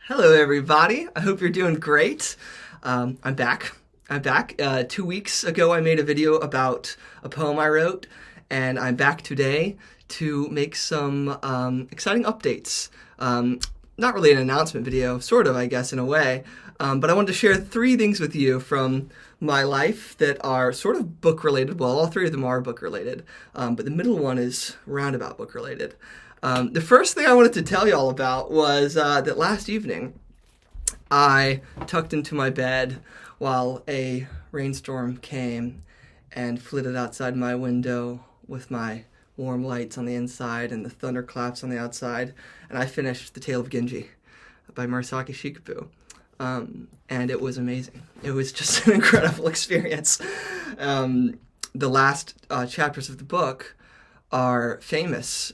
Hello, everybody. I hope you're doing great. I'm back. 2 weeks ago, I made a video about a poem I wrote, and I'm back today to make some exciting updates. Not really an announcement video, sort of, I guess, in a way, but I wanted to share 3 things with you from my life that are sort of book-related. Well, all 3 of them are book-related, but the middle one is roundabout book-related. The first thing I wanted to tell you all about was that last evening I tucked into my bed while a rainstorm came and flitted outside my window with my warm lights on the inside and the thunderclaps on the outside, and I finished The Tale of Genji by Murasaki Shikabo. And it was amazing. It was just an incredible experience. The last chapters of the book are famous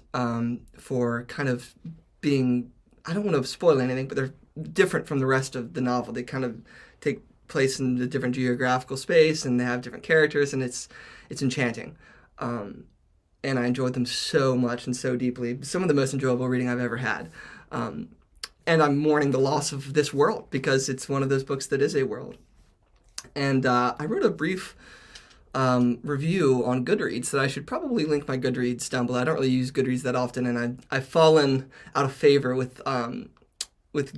for kind of being, I don't want to spoil anything, but they're different from the rest of the novel. They kind of take place in a different geographical space, and they have different characters, and it's enchanting. And I enjoyed them so much and so deeply. Some of the most enjoyable reading I've ever had. And I'm mourning the loss of this world because it's one of those books that is a world. And I wrote a brief review on Goodreads that I should probably link my Goodreads down below. I don't really use Goodreads that often, and I've fallen out of favor with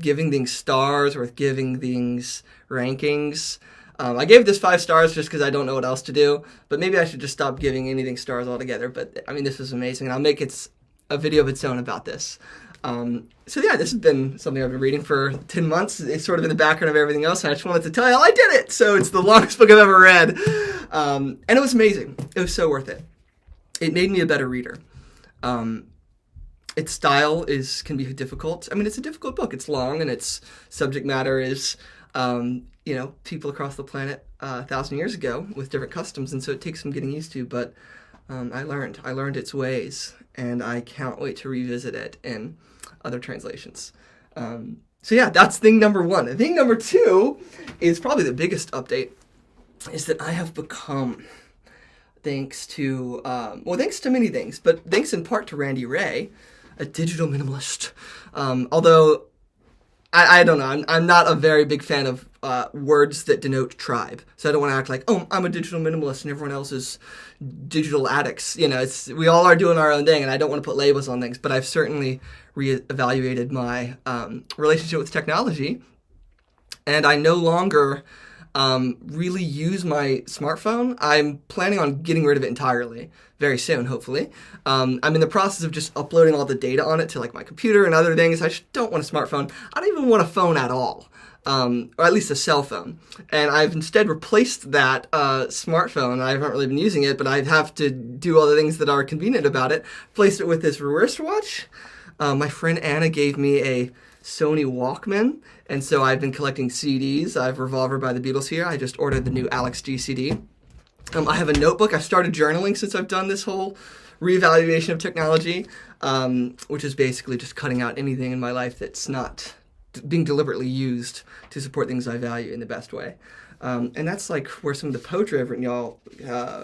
giving things stars or with giving things rankings. I gave this 5 stars just because I don't know what else to do, but maybe I should just stop giving anything stars altogether. But I mean, this was amazing, and I'll make a video of its own about this. So yeah, this has been something I've been reading for 10 months. It's sort of in the background of everything else, and I just wanted to tell you I did it! So it's the longest book I've ever read. And it was amazing. It was so worth it. It made me a better reader. Its style can be difficult. I mean, it's a difficult book. It's long, and its subject matter is, people across the planet 1,000 years ago with different customs, and so it takes some getting used to, but I learned its ways, and I can't wait to revisit it in other translations. So yeah, that's thing number 1. Thing number 2 is probably the biggest update, is that I have become, thanks to many things, but thanks in part to Randy Ray, a digital minimalist. Although, I don't know, I'm not a very big fan of words that denote tribe. So I don't want to act like, oh, I'm a digital minimalist and everyone else is digital addicts. We all are doing our own thing, and I don't want to put labels on things, but I've certainly reevaluated my relationship with technology, and I no longer really use my smartphone. I'm planning on getting rid of it entirely very soon, hopefully. I'm in the process of just uploading all the data on it to my computer and other things. I just don't want a smartphone. I don't even want a phone at all, or at least a cell phone. And I've instead replaced that smartphone. I haven't really been using it, but I have to do all the things that are convenient about it. Placed it with this wristwatch. My friend Anna gave me a Sony Walkman, and so I've been collecting CDs. I have Revolver by the Beatles here. I just ordered the new Alex G CD. I have a notebook. I've started journaling since I've done this whole reevaluation of technology, which is basically just cutting out anything in my life that's not being deliberately used to support things I value in the best way. And that's where some of the poetry I've written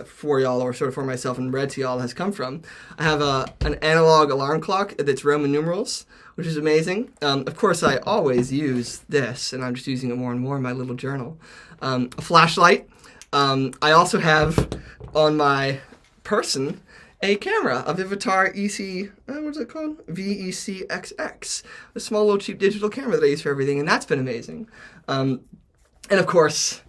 for y'all, or sort of for myself and read to y'all, has come from. I have an analog alarm clock that's Roman numerals, which is amazing. Of course, I always use this, and I'm just using it more and more in my little journal. A flashlight. I also have on my person a camera, a Vivitar EC, what's it called? VECXX, a small little cheap digital camera that I use for everything, and that's been amazing. And of course,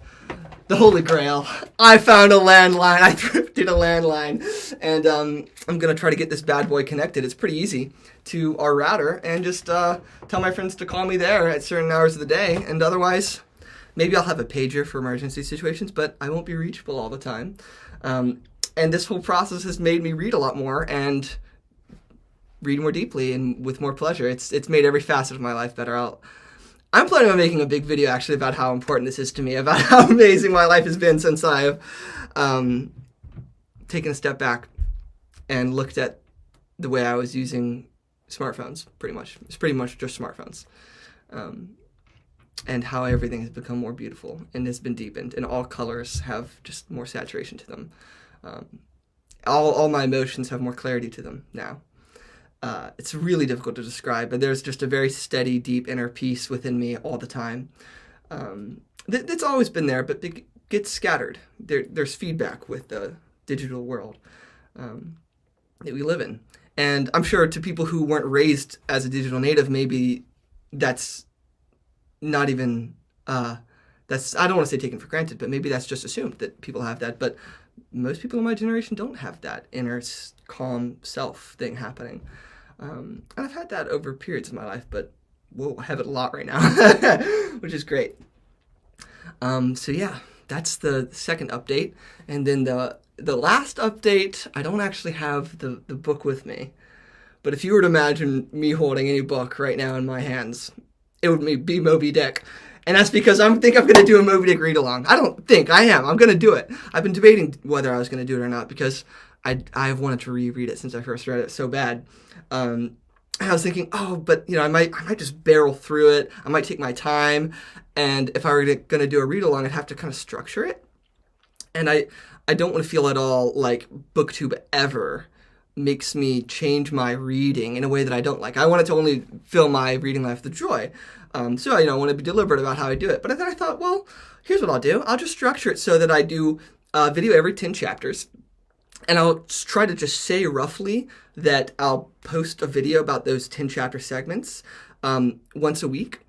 the Holy Grail. I found a landline. I thrifted a landline, and I'm going to try to get this bad boy connected. It's pretty easy to our router, and just tell my friends to call me there at certain hours of the day, and otherwise, maybe I'll have a pager for emergency situations, but I won't be reachable all the time. And this whole process has made me read a lot more and read more deeply and with more pleasure. It's made every facet of my life better. I'm planning on making a big video actually about how important this is to me, about how amazing my life has been since I've taken a step back and looked at the way I was using smartphones, pretty much. It's pretty much just smartphones. And how everything has become more beautiful and has been deepened, and all colors have just more saturation to them. All my emotions have more clarity to them now. it's really difficult to describe, but there's just a very steady, deep inner peace within me all the time. That's always been there, but it gets scattered. There's feedback with the digital world that we live in. And I'm sure to people who weren't raised as a digital native, maybe that's not even, I don't want to say taken for granted, but maybe that's just assumed that people have that. But most people in my generation don't have that inner calm self thing happening. And I've had that over periods of my life, but whoa, I have it a lot right now, which is great. So yeah, that's the second update. And then the last update, I don't actually have the book with me. But if you were to imagine me holding any book right now in my hands, it would be Moby-Dick. And that's because I think I'm going to do a Moby-Dick read-along. I don't think I am. I'm going to do it. I've been debating whether I was going to do it or not because I've wanted to reread it since I first read it so bad. I was thinking, but I might just barrel through it. I might take my time. And if I were going to do a read-along, I'd have to kind of structure it. And I don't want to feel at all like BookTube ever makes me change my reading in a way that I don't like. I want it to only fill my reading life with joy. So I want to be deliberate about how I do it. But then I thought, well, here's what I'll do. I'll just structure it so that I do a video every 10 chapters. And I'll try to just say roughly that I'll post a video about those 10 chapter segments once a week.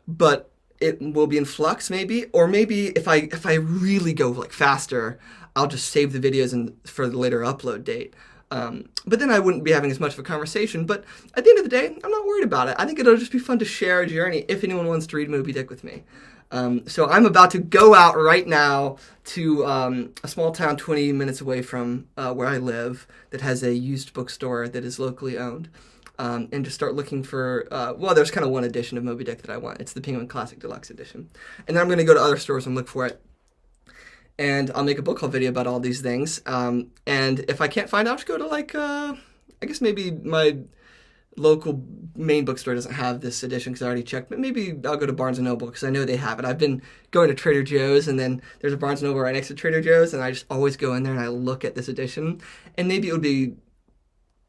But it will be in flux maybe. Or maybe if I really go like faster, I'll just save the videos for the later upload date. But then I wouldn't be having as much of a conversation. But at the end of the day, I'm not worried about it. I think it'll just be fun to share a journey if anyone wants to read Moby-Dick with me. So I'm about to go out right now to a small town 20 minutes away from where I live that has a used bookstore that is locally owned. And just start looking for, there's kind of one edition of Moby-Dick that I want. It's the Penguin Classic Deluxe Edition. And then I'm going to go to other stores and look for it. And I'll make a book haul video about all these things. And if I can't find it, I'll just go to I guess maybe my local main bookstore doesn't have this edition because I already checked. But maybe I'll go to Barnes & Noble because I know they have it. I've been going to Trader Joe's, and then there's a Barnes & Noble right next to Trader Joe's, and I just always go in there and I look at this edition. And maybe it would be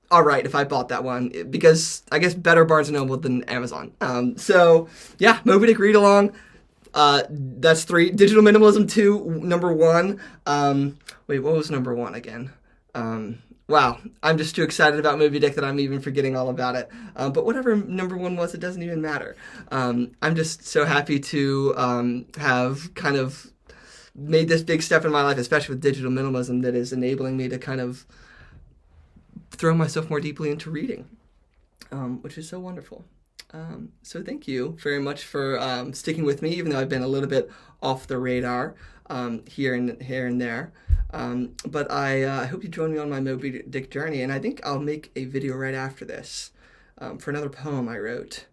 all right if I bought that one because I guess better Barnes & Noble than Amazon. So yeah, Moby-Dick read along. That's 3. Digital Minimalism 2, number 1. Wait, what was number 1 again? Wow, I'm just too excited about Moby-Dick that I'm even forgetting all about it. But whatever number 1 was, it doesn't even matter. I'm just so happy to have kind of made this big step in my life, especially with digital minimalism, that is enabling me to kind of throw myself more deeply into reading, which is so wonderful. So thank you very much for sticking with me, even though I've been a little bit off the radar here and there. But I hope you join me on my Moby-Dick journey, and I think I'll make a video right after this for another poem I wrote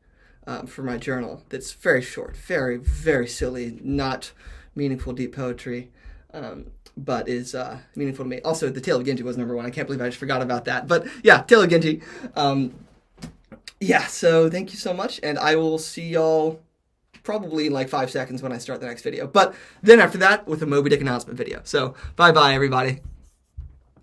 for my journal that's very short, very, very silly, not meaningful, deep poetry, but is meaningful to me. Also, The Tale of Genji was number 1. I can't believe I just forgot about that. But yeah, Tale of Genji. Yeah, so thank you so much, and I will see y'all probably in like 5 seconds when I start the next video. But then after that, with a Moby-Dick announcement video. So bye-bye, everybody.